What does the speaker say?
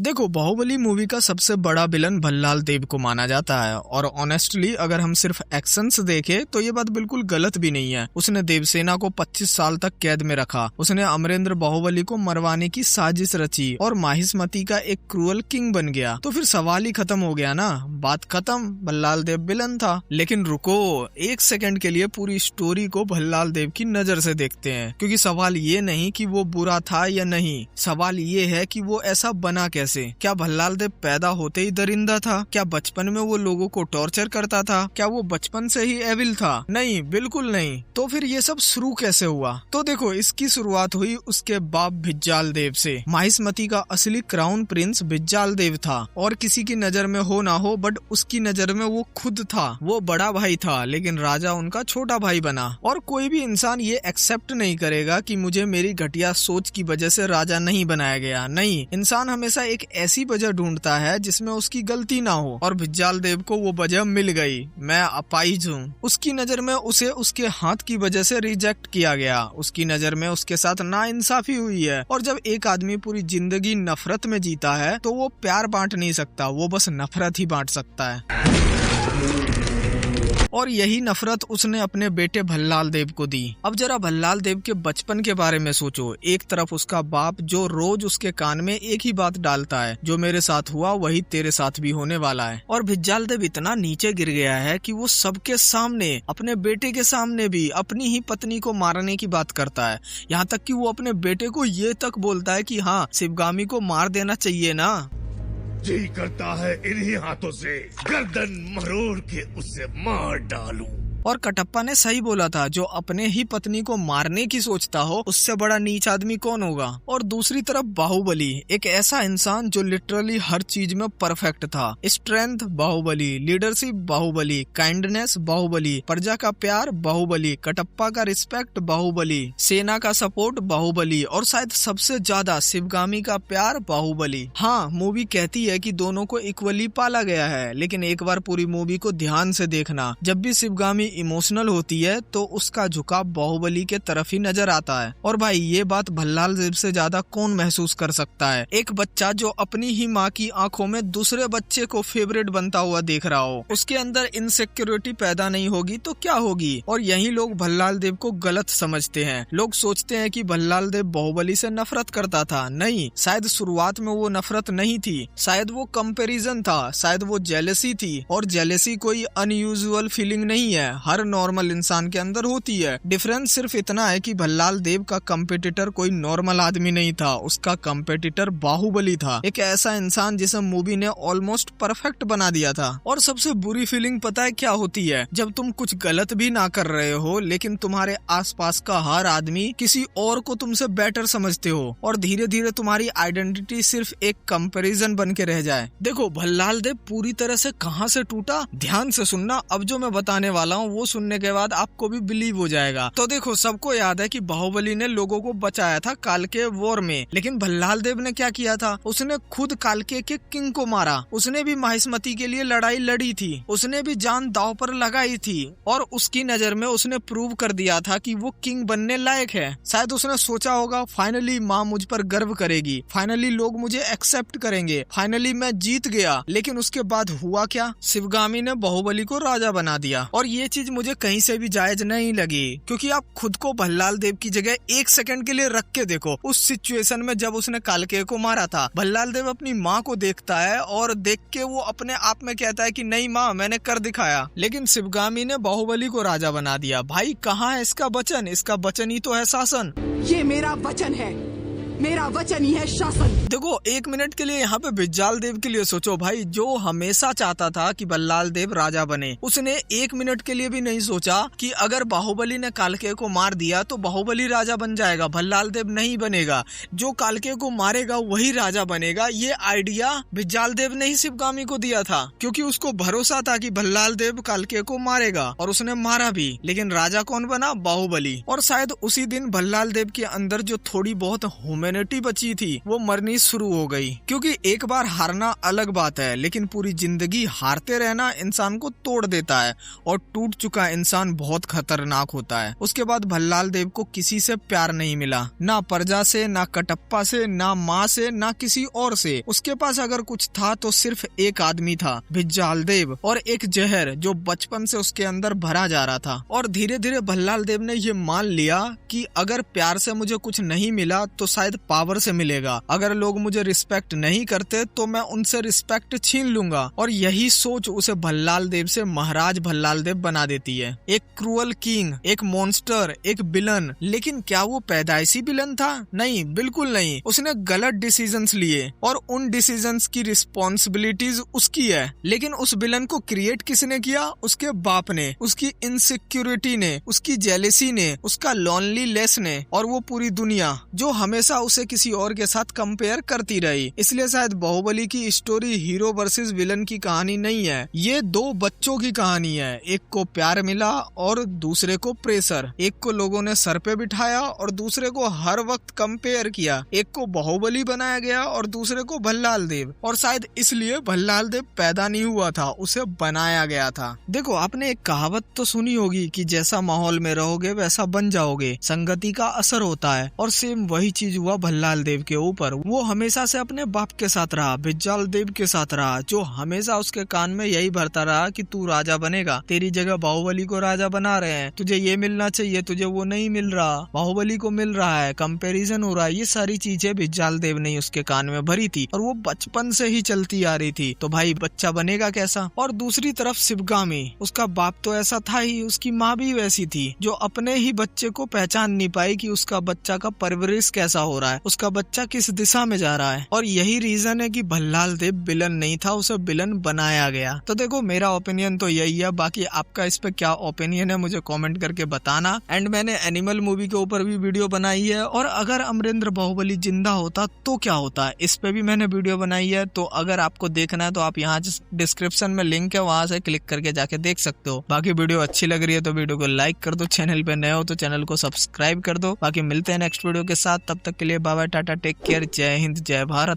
देखो, बाहुबली मूवी का सबसे बड़ा विलन भल्लाल देव को माना जाता है और ऑनेस्टली अगर हम सिर्फ एक्शंस देखें तो ये बात बिल्कुल गलत भी नहीं है। उसने देवसेना को 25 साल तक कैद में रखा, उसने अमरेंद्र बाहुबली को मरवाने की साजिश रची और माहिष्मती का एक क्रूअल किंग बन गया। तो फिर सवाल ही खत्म हो गया ना, बात खत्म, भल्लाल देव विलन था। लेकिन रुको, एक सेकंड के लिए पूरी स्टोरी को भल्लाल देव की नजर से देखते हैं, क्योंकि सवाल ये नहीं कि वो बुरा था या नहीं, सवाल ये है कि वो ऐसा बना कैसे। क्या भल्लाल देव पैदा होते ही दरिंदा था? क्या बचपन में वो लोगों को टॉर्चर करता था? क्या वो बचपन से ही एविल था? नहीं, बिल्कुल नहीं। तो फिर ये सब शुरू कैसे हुआ? तो देखो, इसकी शुरुआत हुई उसके बाप भिज्जाल देव से। माहिष्मती का असली क्राउन प्रिंस भिज्जाल देव था और किसी की नजर में हो ना हो बट उसकी नजर में वो खुद था। वो बड़ा भाई था लेकिन राजा उनका छोटा भाई बना। और कोई भी इंसान ये एक्सेप्ट नहीं करेगा कि मुझे मेरी घटिया सोच की वजह से राजा नहीं बनाया गया। नहीं, इंसान हमेशा एक ऐसी वजह ढूंढता है जिसमें उसकी गलती ना हो, और भिज्जाल देव को वो वजह मिल गई। मैं अपाहिज हूँ। उसकी नजर में उसे उसके हाथ की वजह से रिजेक्ट किया गया। उसकी नजर में उसके साथ नाइंसाफी हुई है। और जब एक आदमी पूरी जिंदगी नफरत में जीता है तो वो प्यार बांट नहीं सकता, वो बस नफरत ही बांट सकता है। और यही नफरत उसने अपने बेटे भल्लाल देव को दी। अब जरा भल्लाल देव के बचपन के बारे में सोचो। एक तरफ उसका बाप जो रोज उसके कान में एक ही बात डालता है, जो मेरे साथ हुआ वही तेरे साथ भी होने वाला है। और भिज्जाल देव इतना नीचे गिर गया है कि वो सबके सामने, अपने बेटे के सामने भी अपनी ही पत्नी को मारने की बात करता है। यहाँ तक कि वो अपने बेटे को ये तक बोलता है कि हाँ, शिवगामी को मार देना चाहिए ना। जी करता है इन्हीं हाथों से गर्दन मरोड़ के उसे मार डालूं। और कटप्पा ने सही बोला था, जो अपने ही पत्नी को मारने की सोचता हो उससे बड़ा नीच आदमी कौन होगा। और दूसरी तरफ बाहुबली, एक ऐसा इंसान जो लिटरली हर चीज में परफेक्ट था। Strength Baahubali, leadership Baahubali, kindness Baahubali, प्रजा का प्यार बाहुबली, कटप्पा का रिस्पेक्ट बाहुबली, सेना का सपोर्ट बाहुबली, और शायद सबसे ज्यादा शिवगामी का प्यार बाहुबली। हाँ, मूवी कहती है कि दोनों को इक्वली पाला गया है, लेकिन एक बार पूरी मूवी को ध्यान से देखना, जब भी शिवगामी इमोशनल होती है तो उसका झुकाव बाहुबली के तरफ ही नजर आता है। और भाई, ये बात भल्लाल देव से ज्यादा कौन महसूस कर सकता है? एक बच्चा जो अपनी ही माँ की आंखों में दूसरे बच्चे को फेवरेट बनता हुआ देख रहा हो, उसके अंदर इनसिक्योरिटी पैदा नहीं होगी तो क्या होगी? और यही लोग भल्लाल देव को गलत समझते हैं। लोग सोचते हैं कि भल्लाल देव बाहुबली से नफरत करता था। नहीं, शायद शुरुआत में वो नफरत नहीं थी, शायद वो कंपैरिजन था, शायद वो जेलसी थी। और जेलसी कोई अनयूजुअल फीलिंग नहीं है, हर नॉर्मल इंसान के अंदर होती है। डिफरेंस सिर्फ इतना है कि भल्लाल देव का कंपेटिटर कोई नॉर्मल आदमी नहीं था, उसका कंपेटिटर बाहुबली था। एक ऐसा इंसान जिसे मूवी ने ऑलमोस्ट परफेक्ट बना दिया था। और सबसे बुरी फीलिंग पता है क्या होती है? जब तुम कुछ गलत भी ना कर रहे हो लेकिन तुम्हारे आसपास का हर आदमी किसी और को तुमसे बेटर समझते हो और धीरे धीरे तुम्हारी आइडेंटिटी सिर्फ एक कंपैरिजन बन के रह जाए। देखो, भल्लाल देव पूरी तरह से कहाँ से टूटा, ध्यान से सुनना। अब जो मैं बताने वाला हूँ वो सुनने के बाद आपको भी बिलीव हो जाएगा। तो देखो, सबको याद है कि बाहुबली ने लोगों को बचाया था कालके वॉर में, लेकिन भल्लाल देव ने क्या किया था? उसने खुद कालके के किंग को मारा। उसने भी माहिष्मती के लिए लड़ाई लड़ी थी, उसने भी जान दांव पर लगाई थी और उसकी नजर में उसने प्रूव कर दिया था कि वो किंग बनने लायक है। शायद उसने सोचा होगा, फाइनली माँ मुझ पर गर्व करेगी, फाइनली लोग मुझे एक्सेप्ट करेंगे, फाइनली मैं जीत गया। लेकिन उसके बाद हुआ क्या? शिवगामी ने बाहुबली को राजा बना दिया। और ये चीज मुझे कहीं से भी जायज नहीं लगी, क्योंकि आप खुद को भल्लाल देव की जगह एक सेकंड के लिए रख के देखो। उस सिचुएशन में जब उसने कालके को मारा था, भल्लाल देव अपनी माँ को देखता है और देख के वो अपने आप में कहता है कि नहीं माँ, मैंने कर दिखाया। लेकिन शिवगामी ने बाहुबली को राजा बना दिया। भाई, कहाँ है इसका वचन? इसका वचन ही तो है शासन। ये मेरा वचन है, मेरा वचन ही है शासन। देखो, एक मिनट के लिए यहाँ पे भिज्जाल देव के लिए सोचो भाई, जो हमेशा चाहता था कि भल्लाल देव राजा बने, उसने एक मिनट के लिए भी नहीं सोचा कि अगर बाहुबली ने कालके को मार दिया तो बाहुबली राजा बन जाएगा, भल्लाल देव नहीं बनेगा। जो कालके को मारेगा वही राजा बनेगा। ये आइडिया भिज्जाल देव ने ही शिवगामी को दिया था, क्योंकि उसको भरोसा था कि भल्लाल देव कालके को मारेगा, और उसने मारा भी। लेकिन राजा कौन बना? बाहुबली। और शायद उसी दिन भल्लाल देव के अंदर जो थोड़ी बहुत ह्यूमैनिटी बची थी वो मरनी शुरू हो गई। क्योंकि एक बार हारना अलग बात है, लेकिन पूरी जिंदगी हारते रहना इंसान को तोड़ देता है और टूट चुका इंसान बहुत खतरनाक होता है। उसके बाद भल्लाल देव को किसी से प्यार नहीं मिला, ना प्रजा से, ना कटप्पा से, ना माँ से, ना किसी और से। उसके पास अगर कुछ था तो सिर्फ एक आदमी था, भिज्जाल देव, और एक जहर जो बचपन से उसके अंदर भरा जा रहा था। और धीरे धीरे भल्लाल देव ने ये मान लिया कि अगर प्यार से मुझे कुछ नहीं मिला तो शायद पावर से मिलेगा। अगर लोग मुझे रिस्पेक्ट नहीं करते तो मैं उनसे रिस्पेक्ट छीन लूंगा। और यही सोच उसे भल्लाल देव से महाराज भल्लाल देव बना देती है। एक क्रूअल किंग, एक मॉन्स्टर, एक विलन। लेकिन क्या वो पैदाइशी विलन था? नहीं, बिल्कुल नहीं। उसने गलत डिसीजंस लिए और उन डिसीजंस की रिस्पॉन्सिबिलिटीज उसकी है। लेकिन उस विलन को क्रिएट किसने किया? उसके बाप ने, उसकी इनसिक्योरिटी ने, उसकी जेलेसी ने, उसका लोनलीनेस ने, और वो पूरी दुनिया जो हमेशा उसे किसी और के साथ कंपेयर करती रही। इसलिए शायद बाहुबली की स्टोरी हीरो वर्सेस विलन की कहानी नहीं है, ये दो बच्चों की कहानी है। एक को प्यार मिला और दूसरे को प्रेशर। एक को लोगों ने सर पे बिठाया और दूसरे को हर वक्त कंपेयर किया। एक को बाहुबली बनाया गया और दूसरे को भल्लाल देव। और शायद इसलिए भल्लाल देव पैदा नहीं हुआ था, उसे बनाया गया था। देखो, आपने एक कहावत तो सुनी होगी कि जैसा माहौल में रहोगे वैसा बन जाओगे, संगति का असर होता है। और सेम वही चीज हुआ भल्लाल देव के ऊपर। वो हमेशा से अपने बाप के साथ रहा, भिज्जाल देव के साथ रहा, जो हमेशा उसके कान में यही भरता रहा कि तू राजा बनेगा, तेरी जगह बाहुबली को राजा बना रहे हैं, तुझे ये मिलना चाहिए, तुझे वो नहीं मिल रहा, बाहुबली को मिल रहा है, कंपैरिजन हो रहा है। ये सारी चीजें भिज्जाल देव ने उसके कान में भरी थी और वो बचपन से ही चलती आ रही थी। तो भाई बच्चा बनेगा कैसा? और दूसरी तरफ शिवगामी, उसका बाप तो ऐसा था ही, उसकी माँ भी वैसी थी जो अपने ही बच्चे को पहचान नहीं पाई कि उसका बच्चा का परवरिश कैसा हो रहा है, उसका बच्चा किस दिशा में जा रहा है। और यही रीजन है कि भल्लाल देव विलन नहीं था, उसे विलन बनाया गया। तो देखो, मेरा ओपिनियन तो यही है। बाकी आपका इस पे क्या ओपिनियन है मुझे कमेंट करके बताना। एंड मैंने एनिमल मूवी के ऊपर भी वीडियो बनाई है, और अगर अमरेंद्र बाहुबली जिंदा होता तो क्या होता है, इस पे भी मैंने वीडियो बनाई है। तो अगर आपको देखना है तो आप यहाँ डिस्क्रिप्शन में लिंक है, वहां से क्लिक करके जाके देख सकते हो। बाकी वीडियो अच्छी लग रही है तो वीडियो को लाइक कर दो, चैनल पे नए हो तो चैनल को सब्सक्राइब कर दो। बाकी मिलते हैं नेक्स्ट वीडियो के साथ, तब तक के लिए bye bye, tata, take care, जय हिंद, जय भारत।